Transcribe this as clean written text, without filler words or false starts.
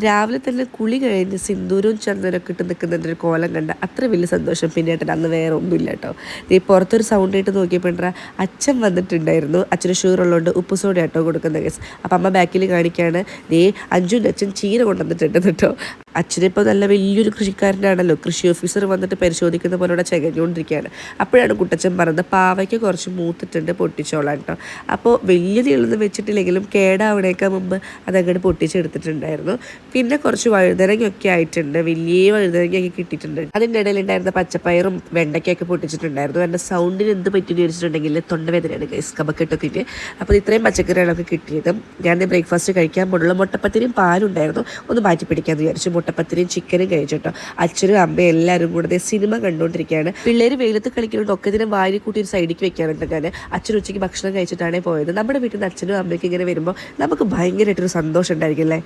രാവിലെ തന്നെ കുളി കഴിഞ്ഞ് സിന്ദൂരവും ചന്ദനമൊക്കെ ഇട്ട് നിൽക്കുന്നതിൻ്റെ ഒരു കോലം കണ്ട അത്ര വലിയ സന്തോഷം പിന്നീട് അന്ന് വേറെ ഒന്നുമില്ല കേട്ടോ. ഈ പുറത്തൊരു സൗണ്ട് ആയിട്ട് നോക്കിയപ്പോഴാ അച്ഛൻ വന്നിട്ടുണ്ടായിരുന്നു. അച്ഛന് ഷുഗറുള്ളതുകൊണ്ട് ഉപ്പ് സോഡ ആട്ടോ കൊടുക്കുന്ന കേസ്. അപ്പം അമ്മ ബാക്കിൽ കാണിക്കുകയാണ്, അഞ്ജുൻ്റെ അച്ഛൻ ചീര കൊണ്ടുവന്നിട്ടുണ്ട് കേട്ടോ. അച്ഛനിപ്പോൾ നല്ല വലിയൊരു കൃഷിക്കാരനാണല്ലോ, കൃഷി ഓഫീസർ വന്നിട്ട് പരിശോധിക്കുന്ന പോലെ ഇവിടെ ചകഞ്ഞുകൊണ്ടിരിക്കുകയാണ്. അപ്പോഴാണ് കുട്ടച്ഛൻ പറഞ്ഞത് പാവയ്ക്ക് കുറച്ച് മൂത്തിട്ടുണ്ട്, പൊട്ടിച്ചോളാം കേട്ടോ. അപ്പോൾ വലിയ നീളൊന്നും വെച്ചിട്ടില്ലെങ്കിലും കേടാവണേക്കാൾ മുമ്പ് അതങ്ങോട്ട് പൊട്ടിച്ചെടുത്തിട്ടുണ്ടായിരുന്നു. പിന്നെ കുറച്ച് വഴുതനങ്ങയൊക്കെ ആയിട്ടുണ്ട്, വലിയ വഴുതനങ്ങയൊക്കെ കിട്ടിയിട്ടുണ്ട്. അതിൻ്റെ ഇടയിലുണ്ടായിരുന്ന പച്ചപ്പയറും വെണ്ടയ്ക്കൊക്കെ പൊട്ടിച്ചിട്ടുണ്ടായിരുന്നു. എൻ്റെ സൗണ്ടിന് എന്ത് പറ്റിയെന്ന് ചോദിച്ചിട്ടുണ്ടെങ്കിൽ തൊണ്ടവേദനയാണ് ഗൈസ്, കഫക്കെട്ടൊക്കെ ഇട്ട്. അപ്പോൾ ഇത്രയും പച്ചക്കറികളൊക്കെ കിട്ടിയത്. ഞാൻ ബ്രേക്ക്ഫാസ്റ്റ് കഴിക്കാൻ പോലുള്ള മുട്ടപ്പത്തിരിയും പാലുണ്ടായിരുന്നു, ഒന്ന് മാറ്റി പിടിക്കാമെന്ന് വിചാരിച്ചു. മുട്ടപ്പത്തിരിയും ചിക്കനും കഴിച്ചിട്ടോ. അച്ഛനും അമ്മയും എല്ലാവരും കൂടെ സിനിമ കണ്ടുകൊണ്ടിരിക്കുകയാണ്. പിള്ളേർ വെയിലത്ത് കളിക്കുന്നുണ്ട്, ഒക്കെ ഇതിനെ വാരി കൂട്ടി ഒരു സൈഡിലേക്ക് വെക്കാനുണ്ട്. ഞാൻ അച്ഛൻ ഉച്ചയ്ക്ക് ഭക്ഷണം കഴിച്ചിട്ടാണ് പോയത്. നമ്മുടെ വീട്ടിൽ നിന്ന് അച്ഛനും അമ്മയ്ക്ക് ഇങ്ങനെ വരുമ്പോൾ നമുക്ക് ഭയങ്കരമായിട്ടൊരു സന്തോഷം ഉണ്ടായിരിക്കും അല്ലേ.